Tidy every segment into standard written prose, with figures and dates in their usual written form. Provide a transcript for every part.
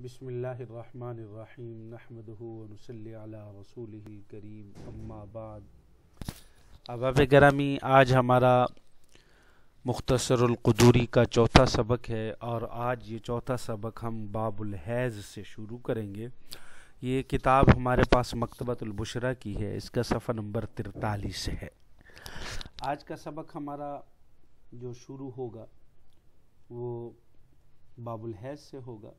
بسم اللہ الرحمن الرحیم نحمدہ ونصلی علی رسولہ الکریم اما بعد۔ احباب گرامی، آج ہمارا مختصر القدوری کا چوتھا سبق ہے اور آج یہ چوتھا سبق ہم باب الحیض سے شروع کریں گے۔ یہ کتاب ہمارے پاس مکتبۃ البشریٰ کی ہے، اس کا صفحہ نمبر 43 ہے۔ آج کا سبق ہمارا جو شروع ہوگا وہ باب الحیض سے ہوگا۔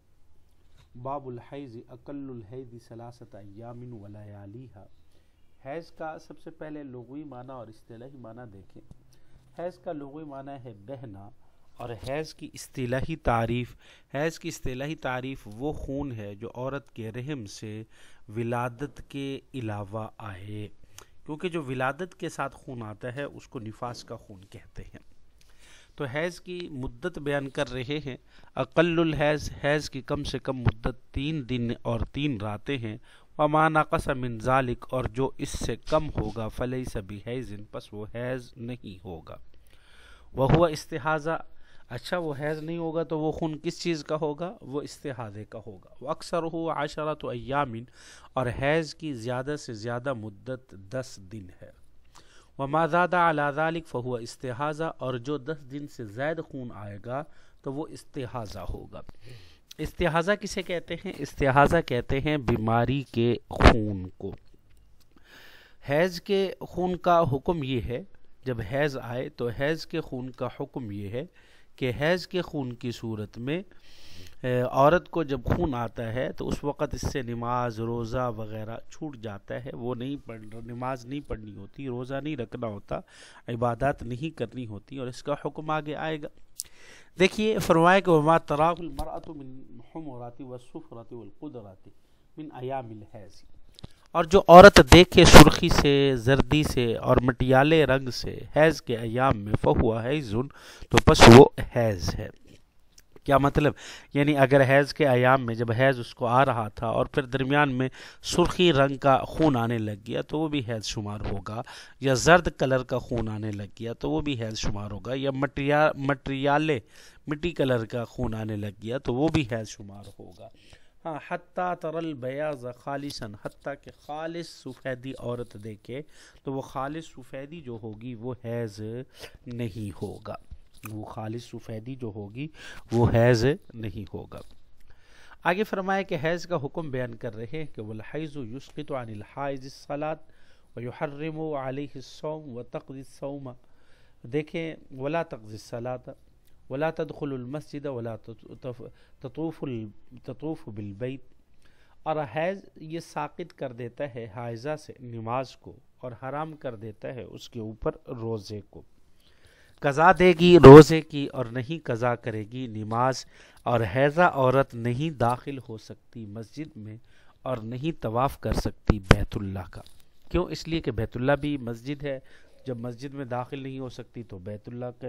باب الحیض اقل الحیض ثلاثۃ ایام ولیالیھا۔ حیض کا سب سے پہلے لغوی معنی اور اصطلاحی معنی دیکھیں۔ حیض کا لغوی معنی ہے بہنا، اور حیض کی اصطلاحی تعریف وہ خون ہے جو عورت کے رحم سے ولادت کے علاوہ آئے، کیونکہ جو ولادت کے ساتھ خون آتا ہے اس کو نفاس کا خون کہتے ہیں۔ تو حیض کی مدت بیان کر رہے ہیں۔ اقل الحیض، حیض کی کم سے کم مدت 3 دن اور 3 راتیں ہیں۔ وما نقص من ذالک، اور جو اس سے کم ہوگا فلیس بحیض، پس وہ حیض نہیں ہوگا۔ وہو استحاضہ، اچھا وہ حیض نہیں ہوگا تو وہ خون کس چیز کا ہوگا؟ وہ استحاضے کا ہوگا۔ واکثرہ 10 ایام، اور حیض کی زیادہ سے زیادہ مدت 10 دن ہے۔ وما زاد علی ذلک فہو استحاضہ، اور جو 10 دن سے زائد خون آئے گا تو وہ استحاضہ ہوگا۔ استحاضہ کسے کہتے ہیں؟ استحاضہ کہتے ہیں بیماری کے خون کو۔ حیض کے خون کا حکم یہ ہے، جب حیض آئے تو حیض کے خون کا حکم یہ ہے کہ حیض کے خون کی صورت میں عورت کو جب خون آتا ہے تو اس وقت اس سے نماز، روزہ وغیرہ چھوٹ جاتا ہے۔ وہ نماز نہیں پڑھنی ہوتی، روزہ نہیں رکھنا ہوتا، عبادات نہیں کرنی ہوتی، اور اس کا حکم آگے آئے گا۔ دیکھیے فرمایا کہ وما تراہ المرأۃ من حمرات والصفرات والقدرات من ایام الحیض، اور جو عورت دیکھے سرخی سے، زردی سے اور مٹیالے رنگ سے حیض کے ایام میں فہو حیض، تو پس وہ حیض ہے۔ کیا مطلب؟ یعنی اگر حیض کے ایام میں جب حیض اس کو آ رہا تھا اور پھر درمیان میں سرخی رنگ کا خون آنے لگ گیا تو وہ بھی حیض شمار ہوگا، یا زرد کلر کا خون آنے لگ گیا تو وہ بھی حیض شمار ہوگا، یا مٹی کلر کا خون آنے لگ گیا تو وہ بھی حیض شمار ہوگا۔ ہاں، حتیٰ تر البیاض خالصا، حتیٰ کہ خالص سفیدی عورت دیکھے تو وہ خالص سفیدی جو ہوگی وہ حیض نہیں ہوگا، وہ خالص سفیدی جو ہوگی وہ حیض نہیں ہوگا۔ آگے فرمایا کہ حیض کا حکم بیان کر رہے ہیں کہ والحیض یسقط عن الحائض الصلاۃ ویحرم علیہ الصوم وتقضی الصوم۔ دیکھیں، ولا تقضی الصلاۃ ولا تدخل المسجد ولا تطوف بالبیت، اور حیض یہ ساقط کر دیتا ہے حائضہ سے نماز کو اور حرام کر دیتا ہے اس کے اوپر روزے کو۔ قضا دے گی روزے کی اور نہیں قضا کرے گی نماز، اور حیضہ عورت نہیں داخل ہو سکتی مسجد میں اور نہیں طواف کر سکتی بیت اللہ کا۔ کیوں؟ اس لیے کہ بیت اللہ بھی مسجد ہے، جب مسجد میں داخل نہیں ہو سکتی تو بیت اللہ کا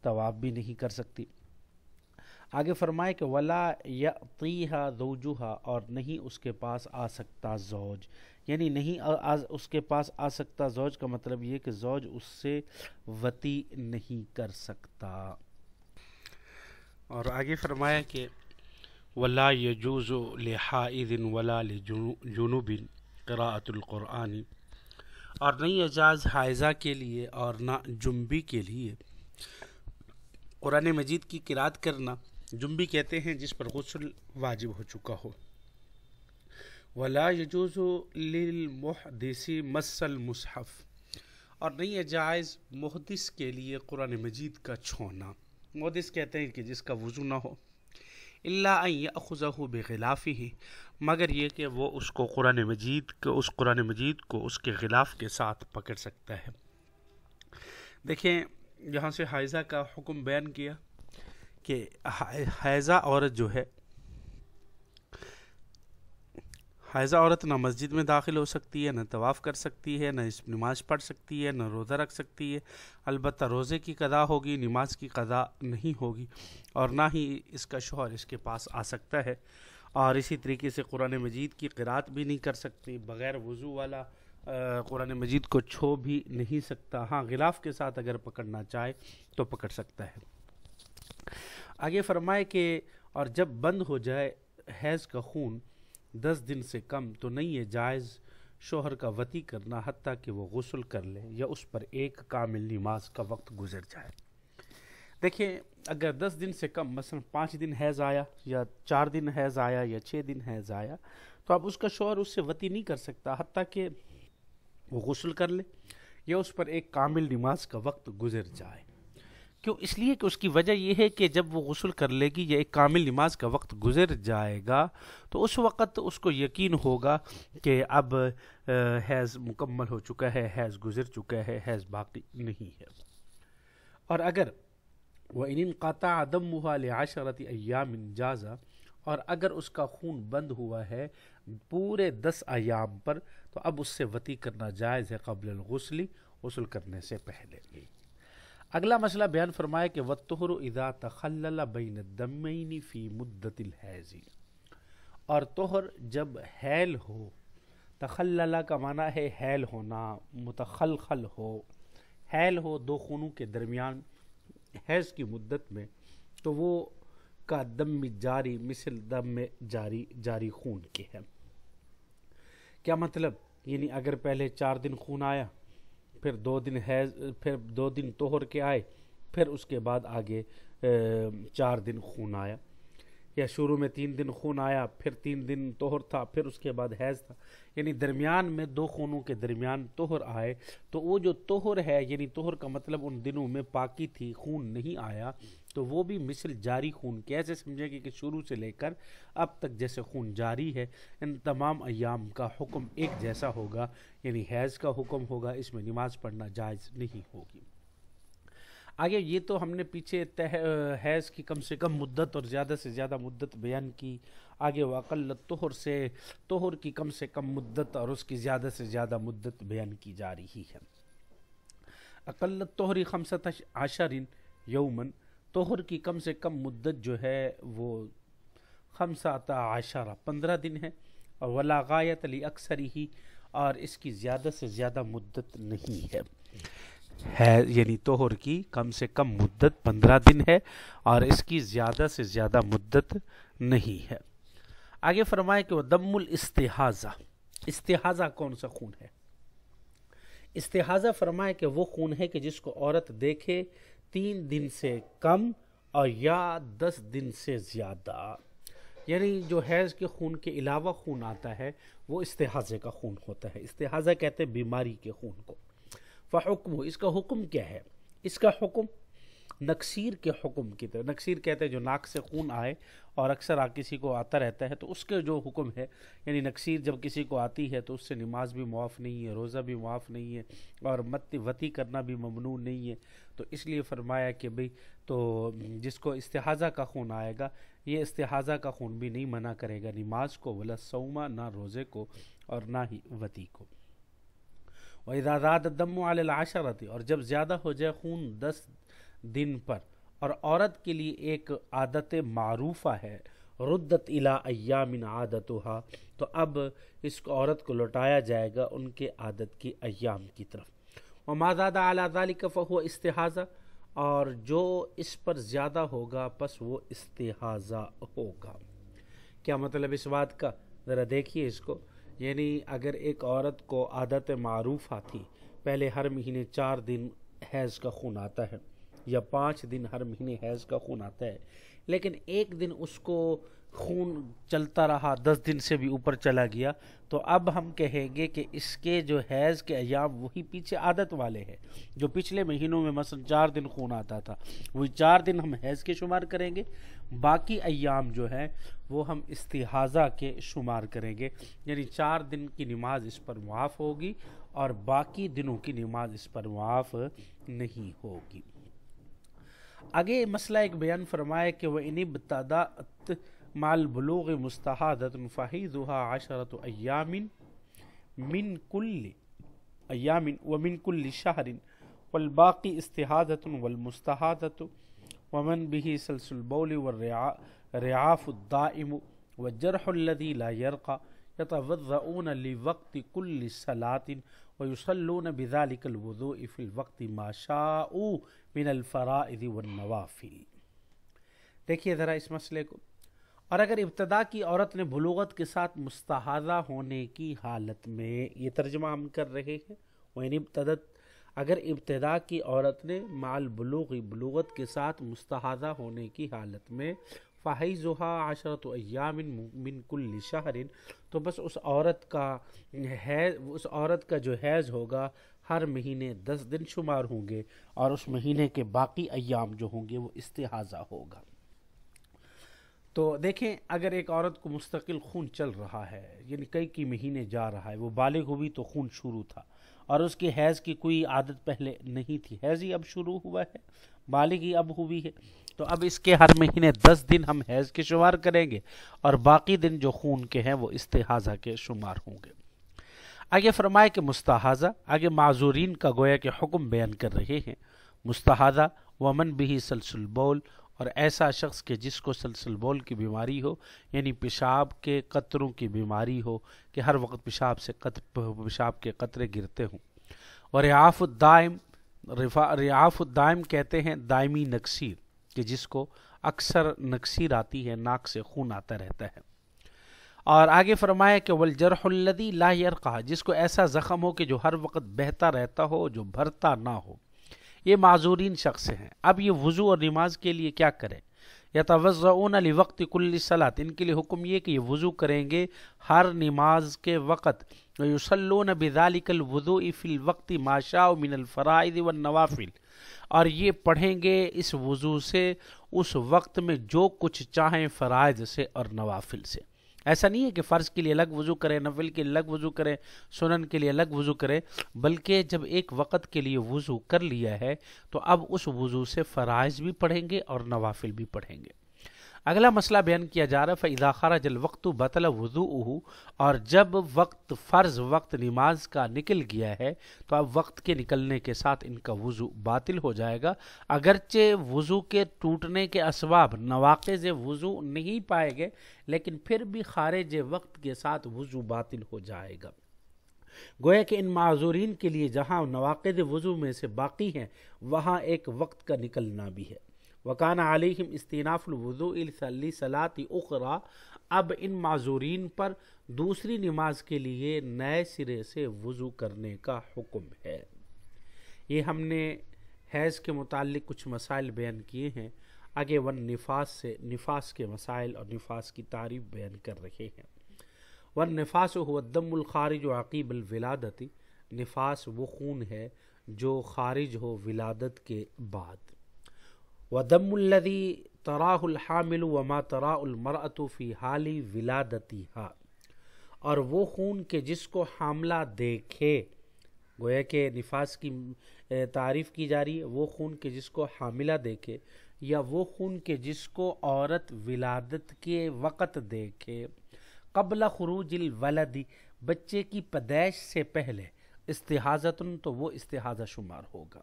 طواف بھی نہیں کر سکتی۔ آگے فرمائے کہ ولا یأتیہا زوجہا، اور نہیں اس کے پاس آ سکتا زوج، یعنی نہیں اس کے پاس آ سکتا زوج کا مطلب یہ کہ زوج اس سے وطی نہیں کر سکتا۔ اور آگے فرمایا کہ ولا یجوز لحائض ولا لجنوب قراءۃ القرآن، اور نہیں اجاز حائضہ کے لیے اور نہ جنبی کے لیے قرآن مجید کی قرأت کرنا۔ جنبی کہتے ہیں جس پر غسل واجب ہو چکا ہو۔ ولا یجوز للمحدث مس المصحف، اور نہیں ہے جائز محدث کے لیے قرآن مجید کا چھونا۔ محدث کہتے ہیں کہ جس کا وضو نہ ہو، الا ان یاخذہ بغلافہ، مگر یہ کہ وہ اس قرآن مجید کو اس کے غلاف کے ساتھ پکڑ سکتا ہے۔ دیکھیں، یہاں سے حائضہ کا حکم بیان کیا کہ حائضہ عورت جو ہے، حائضہ عورت نہ مسجد میں داخل ہو سکتی ہے، نہ طواف کر سکتی ہے، نہ نماز پڑھ سکتی ہے، نہ روزہ رکھ سکتی ہے۔ البتہ روزے کی قضا ہوگی، نماز کی قضا نہیں ہوگی، اور نہ ہی اس کا شوہر اس کے پاس آ سکتا ہے، اور اسی طریقے سے قرآن مجید کی قرأت بھی نہیں کر سکتی۔ بغیر وضو والا قرآن مجید کو چھو بھی نہیں سکتا۔ ہاں، غلاف کے ساتھ اگر پکڑنا چاہے تو پکڑ سکتا ہے۔ آگے فرمائے کہ اور جب بند ہو جائے حیض کا خون 10 دن سے کم تو نہیں ہے جائز شوہر کا وطی کرنا حتیٰ کہ وہ غسل کر لے یا اس پر ایک کامل نماز کا وقت گزر جائے۔ دیکھیں اگر 10 دن سے کم مثلا 5 دن حیض آیا یا 4 دن حیض آیا یا 6 دن حیض آیا تو اب اس کا شوہر اس سے وطی نہیں کر سکتا حتیٰ کہ وہ غسل کر لے یا اس پر ایک کامل نماز کا وقت گزر جائے۔ کیوں؟ اس لیے کہ اس کی وجہ یہ ہے کہ جب وہ غسل کر لے گی یا ایک کامل نماز کا وقت گزر جائے گا تو اس وقت اس کو یقین ہوگا کہ اب حیض مکمل ہو چکا ہے، حیض گزر چکا ہے، حیض باقی نہیں ہے۔ اور اگر وَإِنِ انْقَطَعَ دَمُّهَا لِعَشَرَةِ أَيَّامٍ جَازَ، اور اگر اس کا خون بند ہوا ہے پورے 10 ایام پر تو اب اس سے وطی کرنا جائز ہے قبل الغسل، غسل کرنے سے پہلے۔ اگلا مسئلہ بیان فرمائے کہ وَالطُّهْرُ إِذَا تَخَلَّلَ بَيْنَ الدَّمَّيْنِ فِي مُدَّةِ الْحَیضِ، اور طہر جب حیل ہو، تخلل کا معنی ہے حیل ہونا، متخلخل ہو، حیل ہو دو خونوں کے درمیان حیض کی مدت میں، تو وہ کا دم جاری مثل دم جاری خون کے ہے۔ کیا مطلب؟ یعنی اگر پہلے 4 دن خون آیا، پھر 2 دن حیض، پھر 2 دن طہر کے آئے، پھر اس کے بعد آگے 4 دن خون آیا، یا شروع میں 3 دن خون آیا، پھر 3 دن طہر تھا، پھر اس کے بعد حیض تھا، یعنی درمیان میں 2 خونوں کے درمیان طہر آئے، تو وہ جو طہر ہے، یعنی طہر کا مطلب ان دنوں میں پاکی تھی، خون نہیں آیا، تو وہ بھی مثل جاری خون کے ایسے سمجھے گی کہ شروع سے لے کر اب تک جیسے خون جاری ہے، ان تمام ایام کا حکم ایک جیسا ہوگا، یعنی حیض کا حکم ہوگا، اس میں نماز پڑھنا جائز نہیں ہوگی۔ آگے یہ تو ہم نے پیچھے حیض کی کم سے کم مدت اور زیادہ سے زیادہ مدت بیان کی، آگے واقل طہر سے طہر کی کم سے کم مدت اور اس کی زیادہ سے زیادہ مدت بیان کی جا رہی ہے۔ اقل طہر 15 یومن، طہر کی کم سے کم مدت جو ہے وہ 15 دن ہے، اور ولا غایت لاکثرہ، اور اس کی زیادہ سے زیادہ مدت نہیں ہے، یعنی طہر کی کم سے کم مدت 15 دن ہے اور اس کی زیادہ سے زیادہ مدت نہیں ہے۔ آگے فرمائے کہ وہ دم الاستحاضہ، استحاضہ کون سا خون ہے؟ استحاضہ فرمائے کہ وہ خون ہے کہ جس کو عورت دیکھے 3 دن سے کم اور یا 10 دن سے زیادہ، یعنی جو حیض کے خون کے علاوہ خون آتا ہے وہ استحاضے کا خون ہوتا ہے۔ استحاضہ کہتے ہیں بیماری کے خون کو۔ فحکم، اس کا حکم کیا ہے؟ اس کا حکم نکسیر کے حکم کی طرح، نکسیر کہتے ہیں جو ناک سے خون آئے اور اکثر کسی کو آتا رہتا ہے، تو اس کے جو حکم ہے، یعنی نکسیر جب کسی کو آتی ہے تو اس سے نماز بھی معاف نہیں ہے، روزہ بھی معاف نہیں ہے، اور وطی کرنا بھی ممنوع نہیں ہے۔ تو اس لیے فرمایا کہ بھئی تو جس کو استحاضہ کا خون آئے گا، یہ استحاضہ کا خون بھی نہیں منع کرے گا نماز کو، ولا صومہ، نہ روزے کو، اور نہ ہی وطی کو۔ وَإِذَا زَادَ الدَّمُّ عَلَى الْعَشَرَةِ، اور جب زیادہ ہو جائے خون 10 دن پر، اور عورت کے لیے ایک عادت معروفہ ہے، ردت الی ایام عادتها، تو اب اس کو عورت کو لوٹایا جائے گا ان کے عادت کی ایام کی طرف۔ وما زاد علی ذلک فہو استحاضہ، اور جو اس پر زیادہ ہوگا پس وہ استحاضہ ہوگا۔ کیا مطلب اس بات کا؟ ذرا دیکھیے اس کو، یعنی اگر ایک عورت کو عادت معروفہ تھی، پہلے ہر مہینے 4 دن حیض کا خون آتا ہے یا 5 دن ہر مہینے حیض کا خون آتا ہے، لیکن ایک دن اس کو خون چلتا رہا، 10 دن سے بھی اوپر چلا گیا، تو اب ہم کہیں گے کہ اس کے جو حیض کے ایام وہی پیچھے عادت والے ہیں، جو پچھلے مہینوں میں مثلا 4 دن خون آتا تھا، وہی 4 دن ہم حیض کے شمار کریں گے، باقی ایام جو ہیں وہ ہم استحاضہ کے شمار کریں گے، یعنی 4 دن کی نماز اس پر معاف ہوگی اور باقی دنوں کی نماز اس پر معاف نہیں ہوگی۔ آگے مسئلہ ایک بیان فرمائے کہ وَإِنِ ابْتَدَأَتْ مَعَ الْبُلُوغِ مُسْتَحَاضَةٌ فَحِيضُهَا 10 أيام من كل أيام ومن كل شهر والباقي استحاضة والمستحاضة ومن به سلس البول والرعاف الدائم والجرح الذي لا يرقى يتوضؤون لوقت كل صلاة ويصلون بذلك الوضوء في الوقت ما شاءوا من الفرائض والنوافل۔ دیکھیے ذرا اس مسئلے کو، اور اگر ابتدا کی عورت نے بلوغت کے ساتھ مستحاضہ ہونے کی حالت میں، یہ ترجمہ ہم کر رہے ہیں، وَإِنِ ابتدت، اگر ابتدا کی عورت نے مع البلوغ، بلوغت کے ساتھ مستحاضہ ہونے کی حالت میں، فَحَيْضُهَا 10 أيام من كل شهر، تو بس اس عورت کا جو حیض ہوگا ہر مہینے 10 دن شمار ہوں گے، اور اس مہینے کے باقی ایام جو ہوں گے وہ استحاضہ ہوگا۔ تو دیکھیں، اگر ایک عورت کو مستقل خون چل رہا ہے، یعنی کئی مہینے جا رہا ہے، وہ بالغ ہوئی تو خون شروع تھا، اور اس کے حیض کی کوئی عادت پہلے نہیں تھی، حیض ہی اب شروع ہوا ہے، بالغ ہی اب ہوئی ہے، تو اب اس کے ہر مہینے 10 دن ہم حیض کے شمار کریں گے، اور باقی دن جو خون کے ہیں وہ استحاضہ کے شمار ہوں گے۔ آگے فرمائے کہ مستحاضہ، آگے معذورین کا گویا کہ حکم بیان کر رہے ہیں۔ مستحاضہ ومن بھی سلسل بول، اور ایسا شخص کہ جس کو سلسل بول کی بیماری ہو، یعنی پیشاب کے قطروں کی بیماری ہو، کہ ہر وقت پیشاب کے قطرے گرتے ہوں۔ اور رعاف الدائم، رعاف الدائم کہتے ہیں دائمی نکسیر، کہ جس کو اکثر نکسیر آتی ہے، ناک سے خون آتا رہتا ہے۔ اور آگے فرمایا کہ والجرح الذی لا یرقع، جس کو ایسا زخم ہو کہ جو ہر وقت بہتا رہتا ہو، جو بھرتا نہ ہو، یہ معذورین شخص ہیں۔ اب یہ وضو اور نماز کے لیے کیا کریں؟ یتوضؤون لوقت کل صلاۃ، ان کے لیے حکم یہ کہ یہ وضو کریں گے ہر نماز کے وقت، ویصلون بذلک الوضوء فی الوقت ما شاء من الفرائض والنوافل، اور یہ پڑھیں گے اس وضو سے اس وقت میں جو کچھ چاہیں فرائض سے اور نوافل سے۔ ایسا نہیں ہے کہ فرض کے لیے الگ وضو کریں، نفل کے لیے الگ وضو کریں، سنن کے لیے الگ وضو کریں، بلکہ جب ایک وقت کے لیے وضو کر لیا ہے تو اب اس وضو سے فرائض بھی پڑھیں گے اور نوافل بھی پڑھیں گے۔ اگلا مسئلہ بیان کیا جا رہا ہے فَإِذَا خَرَجَ الْوَقْتُ بَطَلَ وُضُوءُهُ، اور جب فرض وقت نماز کا نکل گیا ہے تو اب وقت کے نکلنے کے ساتھ ان کا وضو باطل ہو جائے گا، اگرچہ وضو کے ٹوٹنے کے اسباب نواقض وضو نہیں پائے گئے، لیکن پھر بھی خارج وقت کے ساتھ وضو باطل ہو جائے گا۔ گویا کہ ان معذورین کے لیے جہاں نواقض وضو میں سے باقی ہیں، وہاں ایک وقت کا نکلنا بھی ہے۔ وَكَانَ عَلَيْهِمْ اسْتِنَافُ الْوُضُوءِ لِصَلَاةِ أُخْرَى، اب ان معذورین پر دوسری نماز کے لیے نئے سرے سے وضو کرنے کا حکم ہے۔ یہ ہم نے حیض کے متعلق کچھ مسائل بیان کیے ہیں، آگے والنفاس سے نفاس کے مسائل اور نفاس کی تعریف بیان کر رہے ہیں۔ والنفاس هو الدم الخارج عقیب الولادت، نفاس وہ خون ہے جو خارج ہو ولادت کے بعد۔ وَدَمُّ الَّذِي تَرَاهُ الْحَامِلُ وَمَا تَرَاهُ الْمَرْأَةُ فِي حَالِ وِلَادَتِهَا، اور وہ خون کہ جس کو حاملہ دیکھے، گویا کہ نفاس کی تعریف کی جا رہی ہے، وہ خون کہ جس کو حاملہ دیکھے، یا وہ خون کہ جس کو عورت ولادت کے وقت دیکھے، قبل خروج الولد، بچے کی پیدائش سے پہلے، استحاضۃ، تو وہ استحاضہ شمار ہوگا۔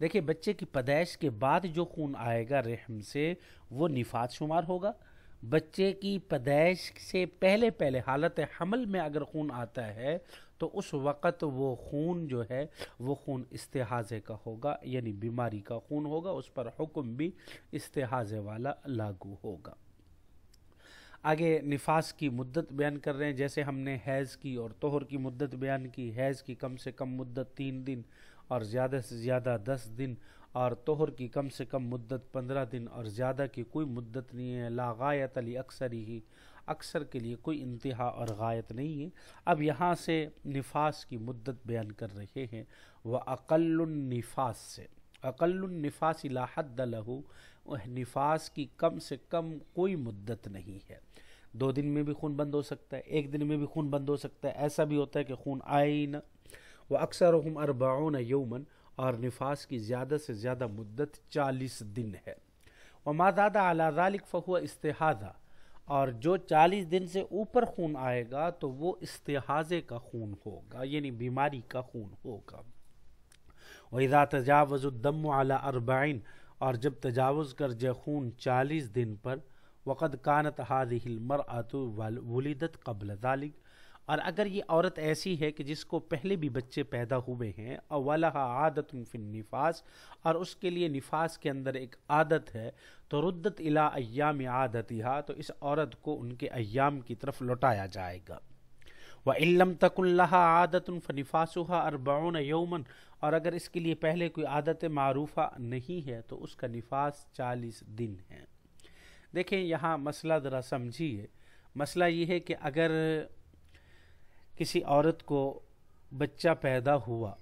دیکھیں، بچے کی پیدائش کے بعد جو خون آئے گا رحم سے وہ نفاس شمار ہوگا۔ بچے کی پیدائش سے پہلے حالت حمل میں اگر خون آتا ہے تو اس وقت وہ خون جو ہے وہ خون استحاضے کا ہوگا، یعنی بیماری کا خون ہوگا، اس پر حکم بھی استحاضے والا لاگو ہوگا۔ آگے نفاس کی مدت بیان کر رہے ہیں، جیسے ہم نے حیض کی اور طہر کی مدت بیان کی۔ حیض کی کم سے کم مدت 3 دن اور زیادہ سے زیادہ 10 دن، اور طہر کی کم سے کم مدت 15 دن اور زیادہ کی کوئی مدت نہیں ہے۔ لا غایت لاکثرہ، اکثر کے لیے کوئی انتہا اور غایت نہیں ہے۔ اب یہاں سے نفاس کی مدت بیان کر رہے ہیں، وَأَقَلُّ النِّفَاسِ سے، اقل النفاس لا حد لہ، نفاس کی کم سے کم کوئی مدت نہیں ہے۔ 2 دن میں بھی خون بند ہو سکتا ہے، 1 دن میں بھی خون بند ہو سکتا ہے، ایسا بھی ہوتا ہے کہ خون آئے ہی نہ۔ وَأَكْثَرُهُمْ 40 يَوْمًا، اور نفاس کی زیادہ سے زیادہ مدت 40 دن ہے۔ وَمَا زَادَ عَلَى ذَلِكَ فَهُوَ اسْتِحَاضَہ، اور جو 40 دن سے اوپر خون آئے گا تو وہ استحاضے کا خون ہوگا، یعنی بیماری کا خون ہوگا۔ وَإِذَا تَجَاوَزَ الدَّمُّ عَلَى 40، اور جب تجاوز کر جائے خون 40 دن پر، وَقَدْ كَانَتْ هَذِهِ الْمَرْأَةُ وُلِدَتْ قَبْلَ ذَلِكَ، اور اگر یہ عورت ایسی ہے کہ جس کو پہلے بھی بچے پیدا ہوئے ہیں، اولہا عادت فی النفاس، اور اس کے لیے نفاس کے اندر ایک عادت ہے، تو ردت الی ایام عادتها، تو اس عورت کو ان کے ایام کی طرف لوٹایا جائے گا۔ وَإِن لَّمْ تَكُن لَّهَا عَادَةٌ فَنِفَاسُهَا 40 يَوْمًا، اور اگر اس کے لیے پہلے کوئی عادت معروفہ نہیں ہے تو اس کا نفاس 40 دن ہے۔ دیکھیں یہاں مسئلہ ذرا سمجھیے، مسئلہ یہ ہے کہ اگر کسی عورت کو بچہ پیدا ہوا،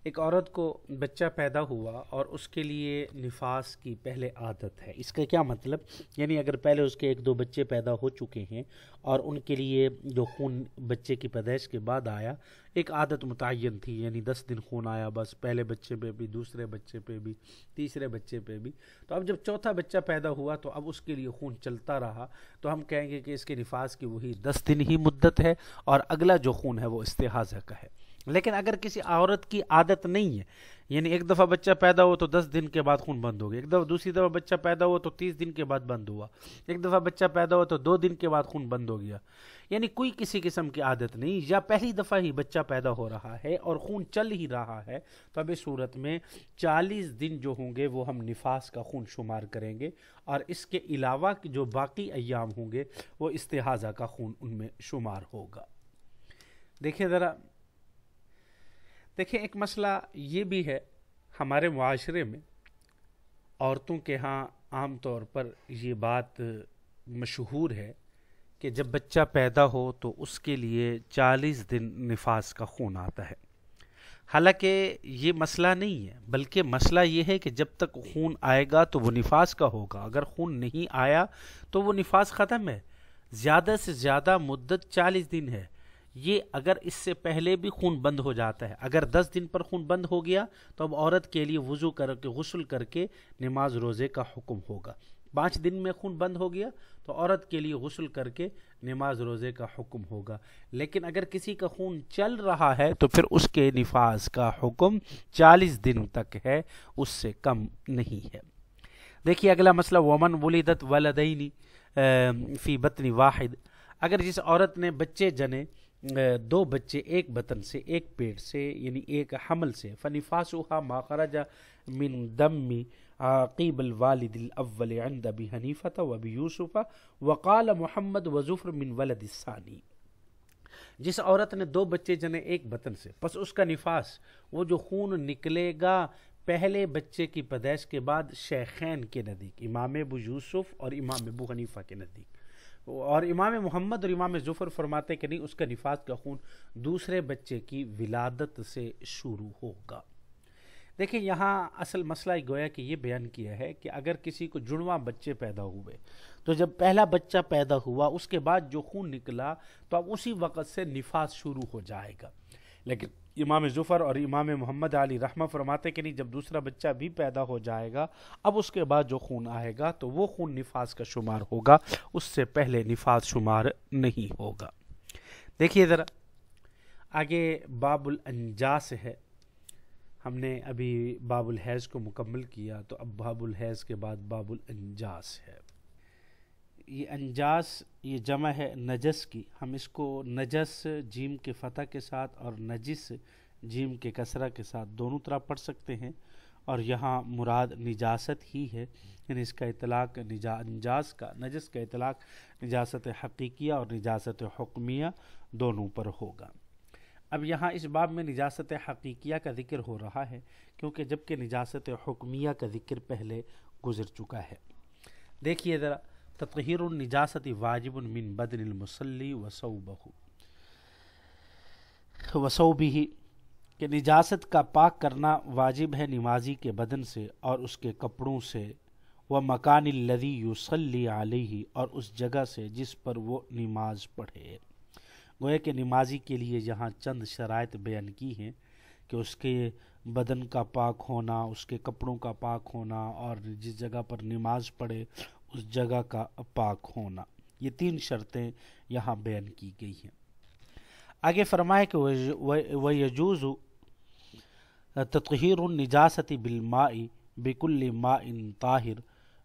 ایک عورت کو بچہ پیدا ہوا اور اس کے لیے نفاس کی پہلے عادت ہے، اس کا کیا مطلب؟ یعنی اگر پہلے اس کے 1-2 بچے پیدا ہو چکے ہیں اور ان کے لیے جو خون بچے کی پیدائش کے بعد آیا، ایک عادت متعین تھی، یعنی 10 دن خون آیا بس، پہلے بچے پہ بھی، دوسرے بچے پہ بھی، تیسرے بچے پہ بھی، تو اب جب چوتھا بچہ پیدا ہوا تو اب اس کے لیے خون چلتا رہا، تو ہم کہیں گے کہ اس کے نفاس کی وہی 10 دن ہی مدت ہے، اور اگلا جو خون ہے وہ استحاضہ کا ہے۔ لیکن اگر کسی عورت کی عادت نہیں ہے، یعنی ایک دفعہ بچہ پیدا ہو تو 10 دن کے بعد خون بند ہو گیا، ایک دفعہ دوسری دفعہ بچہ پیدا ہوا تو 30 دن کے بعد بند ہوا، ایک دفعہ بچہ پیدا ہوا تو 2 دن کے بعد خون بند ہو گیا، یعنی کوئی کسی قسم کی عادت نہیں، یا پہلی دفعہ ہی بچہ پیدا ہو رہا ہے اور خون چل ہی رہا ہے، تو اب اس صورت میں 40 دن جو ہوں گے وہ ہم نفاس کا خون شمار کریں گے، اور اس کے علاوہ جو باقی ایام ہوں گے وہ استحاضہ کا خون ان میں شمار ہوگا۔ دیکھیں ایک مسئلہ یہ بھی ہے ہمارے معاشرے میں، عورتوں کے ہاں عام طور پر یہ بات مشہور ہے کہ جب بچہ پیدا ہو تو اس کے لیے 40 دن نفاس کا خون آتا ہے۔ حالانکہ یہ مسئلہ نہیں ہے، بلکہ مسئلہ یہ ہے کہ جب تک خون آئے گا تو وہ نفاس کا ہوگا، اگر خون نہیں آیا تو وہ نفاس ختم ہے۔ زیادہ سے زیادہ مدت 40 دن ہے، یہ اگر اس سے پہلے بھی خون بند ہو جاتا ہے، اگر 10 دن پر خون بند ہو گیا تو اب عورت کے لیے وضو کر کے غسل کر کے نماز روزے کا حکم ہوگا۔ 5 دن میں خون بند ہو گیا تو عورت کے لیے غسل کر کے نماز روزے کا حکم ہوگا۔ لیکن اگر کسی کا خون چل رہا ہے تو پھر اس کے نفاس کا حکم 40 دن تک ہے، اس سے کم نہیں ہے۔ دیکھیے اگلا مسئلہ، ومن ولدت ولدین فی بطن واحد، اگر جس عورت نے بچے جنے 2 بچے ایک بطن سے، ایک پیٹ سے، یعنی ایک حمل سے، فنفاسها ما خرج من دم عقیب الوالد الاول عند ابی حنیفہ و ابی یوسف وقال محمد وظفر من ولد الثانی، جس عورت نے 2 بچے جنے ایک بطن سے، پس اس کا نفاس وہ جو خون نکلے گا پہلے بچے کی پیدائش کے بعد شیخین کے نزدیک، امام ابو یوسف اور امام ابو حنیفہ کے نزدیک، اور امام محمد اور امام ظفر فرماتے کہ نہیں، اس کا نفاس کا خون دوسرے بچے کی ولادت سے شروع ہوگا۔ دیکھیں یہاں اصل مسئلہ گویا کہ یہ بیان کیا ہے کہ اگر کسی کو جڑواں بچے پیدا ہوئے تو جب پہلا بچہ پیدا ہوا اس کے بعد جو خون نکلا تو اب اسی وقت سے نفاس شروع ہو جائے گا، لیکن امام ظفر اور امام محمد علی رحمہ فرماتے کہ نہیں، جب دوسرا بچہ بھی پیدا ہو جائے گا اب اس کے بعد جو خون آئے گا تو وہ خون نفاس کا شمار ہوگا، اس سے پہلے نفاس شمار نہیں ہوگا۔ دیکھیے ذرا آگے باب الانجاس ہے، ہم نے ابھی باب الحیض کو مکمل کیا تو اب باب الحیض کے بعد باب الانجاس ہے۔ یہ انجاس یہ جمع ہے نجس کی، ہم اس کو نجس جیم کے فتح کے ساتھ اور نجس جیم کے کسرہ کے ساتھ دونوں طرح پڑھ سکتے ہیں، اور یہاں مراد نجاست ہی ہے، یعنی اس کا اطلاق انجاس کا، نجس کا اطلاق نجاست حقیقیہ اور نجاست حکمیہ دونوں پر ہوگا۔ اب یہاں اس باب میں نجاست حقیقیہ کا ذکر ہو رہا ہے کیونکہ جبکہ نجاست حکمیہ کا ذکر پہلے گزر چکا ہے۔ دیکھیے ذرا، تطہیر النجاست واجب من بدن المصلی وثوبہ، کہ نجاست کا پاک کرنا واجب ہے نمازی کے بدن سے اور اس کے کپڑوں سے، ومکان الذی یصلی علیہ، اور اس جگہ سے جس پر وہ نماز پڑھے۔ گویا کہ نمازی کے لیے یہاں چند شرائط بیان کی ہیں کہ اس کے بدن کا پاک ہونا، اس کے کپڑوں کا پاک ہونا، اور جس جگہ پر نماز پڑھے اس جگہ کا پاک ہونا، یہ 3 شرطیں یہاں بیان کی گئی ہیں۔ آگے فرمائے کہ وَيَجُوزُ تَطْهِيرُ النِّجَاسَةِ بِالْمَاءِ بِكُلِّ مَاءٍ طَاهِرٍ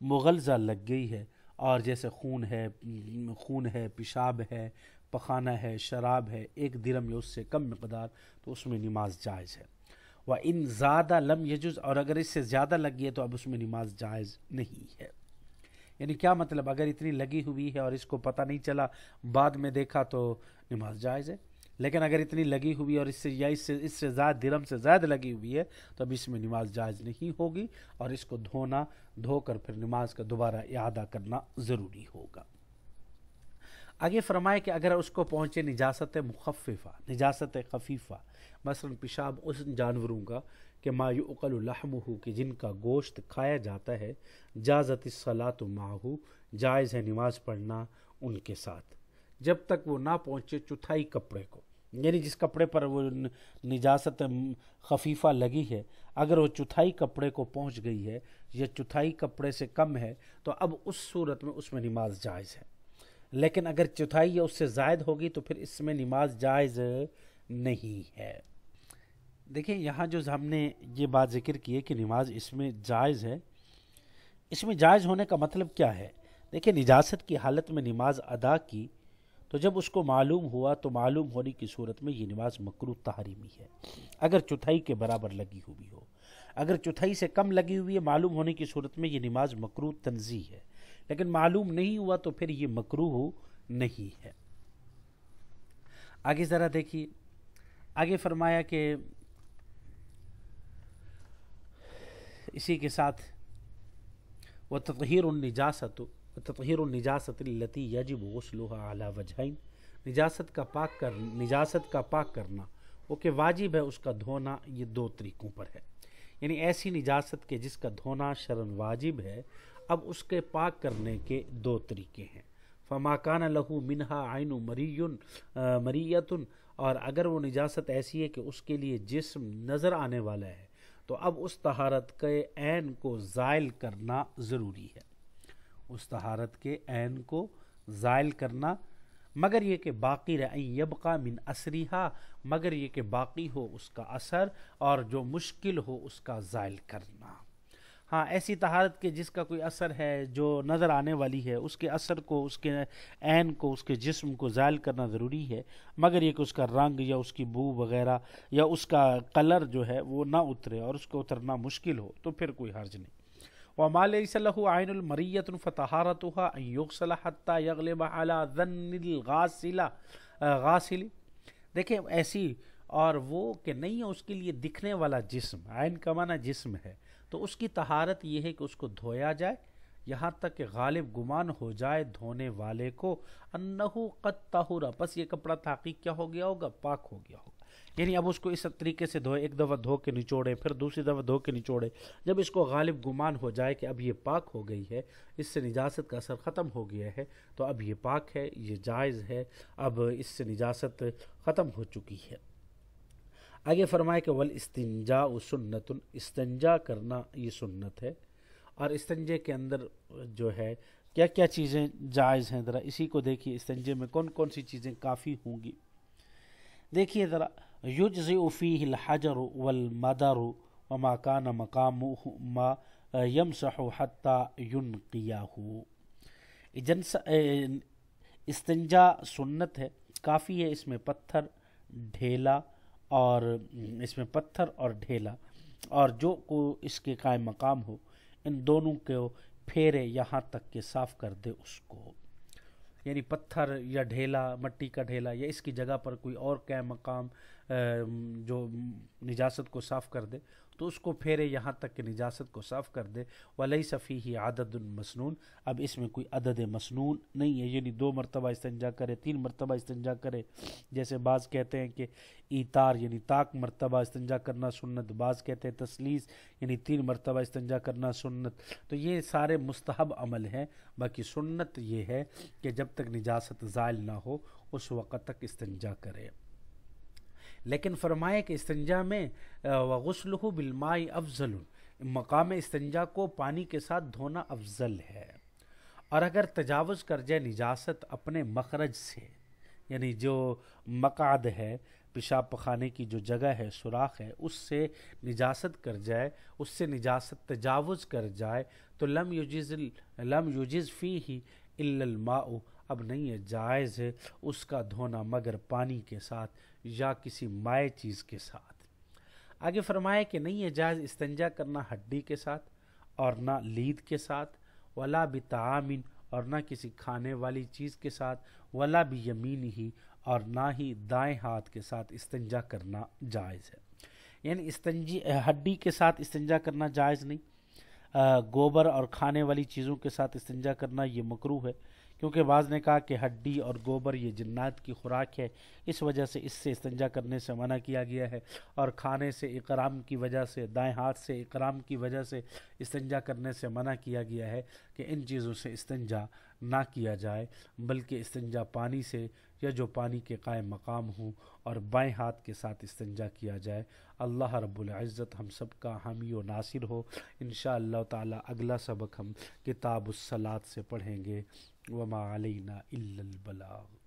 مغلظہ لگ گئی ہے، اور جیسے خون ہے، پیشاب ہے، پخانہ ہے، شراب ہے، 1 درہم یا اس سے کم مقدار، تو اس میں نماز جائز ہے۔ وَإِن زَادَ لَمْ يَجُزْ، اور اگر اس سے زیادہ لگ گئی ہے تو اب اس میں نماز جائز نہیں ہے۔ یعنی کیا مطلب، اگر اتنی لگی ہوئی ہے اور اس کو پتہ نہیں چلا، بعد میں دیکھا تو نماز جائز ہے، لیکن اگر اتنی لگی ہوئی اور اس سے زائد درہم سے زائد لگی ہوئی ہے تو اب اس میں نماز جائز نہیں ہوگی، اور اس کو دھو کر پھر نماز کا دوبارہ اعادہ کرنا ضروری ہوگا۔ آگے فرمائے کہ اگر اس کو پہنچے نجاست مخففہ، نجاست خفیفہ، مثلا پیشاب اس جانوروں کا کہ ما یؤکل لحمہ، کہ جن کا گوشت کھایا جاتا ہے، جازت الصلاۃ معہ، جائز ہے نماز پڑھنا ان کے ساتھ، جب تک وہ نہ پہنچے چوتھائی کپڑے کو، یعنی جس کپڑے پر وہ نجاست خفیفہ لگی ہے، اگر وہ چوتھائی کپڑے کو پہنچ گئی ہے یا چوتھائی کپڑے سے کم ہے تو اب اس صورت میں اس میں نماز جائز ہے، لیکن اگر چوتھائی یا اس سے زائد ہوگی تو پھر اس میں نماز جائز نہیں ہے۔ دیکھیں یہاں جو ہم نے یہ بات ذکر کی ہے کہ نماز اس میں جائز ہے، اس میں جائز ہونے کا مطلب کیا ہے؟ دیکھیں نجاست کی حالت میں نماز ادا کی تو جب اس کو معلوم ہوا تو معلوم ہونے کی صورت میں یہ نماز مکروہ تحریمی ہے، اگر چوتھائی کے برابر لگی ہوئی ہو۔ اگر چوتھائی سے کم لگی ہوئی ہے معلوم ہونے کی صورت میں یہ نماز مکروہ تنزیہ ہے، لیکن معلوم نہیں ہوا تو پھر یہ مکروہ نہیں ہے۔ آگے ذرا دیکھیے، آگے فرمایا کہ اسی کے ساتھ وَتَطْهِيرُ النِّجَاسَةِ الَّتِي يَجِبُ غُسْلُهَا عَلَى وَجْهَيْنِ، نجاست کا پاک کرنا وہ کہ واجب ہے اس کا دھونا، یہ 2 طریقوں پر ہے، یعنی ایسی نجاست کے جس کا دھونا شرعاً واجب ہے، اب اس کے پاک کرنے کے 2 طریقے ہیں۔ فَمَا كَانَ لَهُ مِنْهَا عَيْنٌ مَرِيَّةٌ، اور اگر وہ نجاست ایسی ہے کہ اس کے لیے جسم نظر آنے والا ہے تو اب اس طہارت کے عین کو زائل کرنا ضروری ہے، اس طہارت کے عین کو زائل کرنا، مگر یہ کہ باقی رہے یبقى من اثرها، مگر یہ کہ باقی ہو اس کا اثر اور جو مشکل ہو اس کا زائل کرنا۔ ہاں ایسی طہارت کے جس کا کوئی اثر ہے، جو نظر آنے والی ہے، اس کے اثر کو، اس کے عین کو، اس کے جسم کو زائل کرنا ضروری ہے، مگر یہ کہ اس کا رنگ یا اس کی بو وغیرہ یا اس کا کلر جو ہے وہ نہ اترے اور اس کو اترنا مشکل ہو تو پھر کوئی حرج نہیں۔ وَمَا لَيْسَ لَهُ عَيْنٌ مَرِيَّةٌ فَطَهَارَتُهَا أَن يُغْسَلَ حَتَّى يَغْلِبَ عَلَى ظَنِّ الْغَاسِلِ، دیکھیں ایسی اور وہ کہ نہیں ہے اس کے لیے دکھنے والا جسم، عین کا معنی جسم ہے، تو اس کی طہارت یہ ہے کہ اس کو دھویا جائے یہاں تک کہ غالب گمان ہو جائے دھونے والے کو انہو قد طہر، پس یہ کپڑا تحقیق کیا ہو گیا ہوگا، پاک ہو گیا ہوگا، یعنی اب اس کو اس طریقے سے دھوئے، ایک دفعہ دھو کے نچوڑے، پھر دوسری دفعہ دھو کے نچوڑے، جب اس کو غالب گمان ہو جائے کہ اب یہ پاک ہو گئی ہے، اس سے نجاست کا اثر ختم ہو گیا ہے، تو اب یہ پاک ہے، یہ جائز ہے، اب اس سے نجاست ختم ہو چکی ہے۔ آگے فرمائے کہ والاستنجاء سنت، استنجا کرنا یہ سنت ہے، اور استنجے کے اندر جو ہے کیا کیا چیزیں جائز ہیں، ذرا اسی کو دیکھیے، استنجے میں کون کون سی چیزیں کافی ہوں گی۔ دیکھیے ذرا، یجزئ فیہ الحجر والمدر وما کان مقامہما یمسح حتی ینقیہ، استنجا سنت ہے، کافی ہے اس میں پتھر ڈھیلا اور ڈھیلا اور جو کو اس کے قائم مقام ہو، ان دونوں کو پھیرے یہاں تک کہ صاف کر دے اس کو، یعنی پتھر یا ڈھیلا، مٹی کا ڈھیلا یا اس کی جگہ پر کوئی اور قائم مقام جو نجاست کو صاف کر دے تو اس کو پھیرے یہاں تک کہ نجاست کو صاف کر دے۔ وَلَيْسَ فِيهِ عَدَدٌ مسنون، اب اس میں کوئی عدد مسنون نہیں ہے، یعنی 2 مرتبہ استنجا کرے، 3 مرتبہ استنجا کرے، جیسے بعض کہتے ہیں کہ ایتار یعنی طاق مرتبہ استنجا کرنا سنت، بعض کہتے ہیں تسلیس یعنی 3 مرتبہ استنجا کرنا سنت، تو یہ سارے مستحب عمل ہیں، باقی سنت یہ ہے کہ جب تک نجاست زائل نہ ہو اس وقت تک استنجا کرے۔ لیکن فرمائے کہ استنجا میں وغسلہ بالماء افضل، مقام استنجا کو پانی کے ساتھ دھونا افضل ہے، اور اگر تجاوز کر جائے نجاست اپنے مخرج سے، یعنی جو مقعد ہے، پیشاب پخانے کی جو جگہ ہے، سوراخ ہے، اس سے نجاست کر جائے، اس سے نجاست تجاوز کر جائے تو لم یجز فیہ الا الماء، اب نہیں ہے جائز ہے اس کا دھونا مگر پانی کے ساتھ یا کسی مائع چیز کے ساتھ۔ آگے فرمایا کہ نہیں ہے جائز استنجا کرنا ہڈی کے ساتھ اور نہ لید کے ساتھ، ولا بطعام، اور نہ کسی کھانے والی چیز کے ساتھ، ولا بیمینہ، اور نہ ہی دائیں ہاتھ کے ساتھ استنجا کرنا جائز ہے۔ یعنی ہڈی کے ساتھ استنجا کرنا جائز نہیں، گوبر اور کھانے والی چیزوں کے ساتھ استنجا کرنا یہ مکروہ ہے، کیونکہ بعض نے کہا کہ ہڈی اور گوبر یہ جنات کی خوراک ہے، اس وجہ سے اس سے استنجا کرنے سے منع کیا گیا ہے، اور کھانے سے اقرام کی وجہ سے، دائیں ہاتھ سے اقرام کی وجہ سے استنجا کرنے سے منع کیا گیا ہے کہ ان چیزوں سے استنجا نہ کیا جائے، بلکہ استنجا پانی سے یا جو پانی کے قائم مقام ہوں اور بائیں ہاتھ کے ساتھ استنجا کیا جائے۔ اللہ رب العزت ہم سب کا حامی و ناصر ہو۔ انشاءاللہ تعالی اگلا سبق ہم کتاب الصلاۃ سے پڑھیں گے۔ وما علینا الا البلاغ۔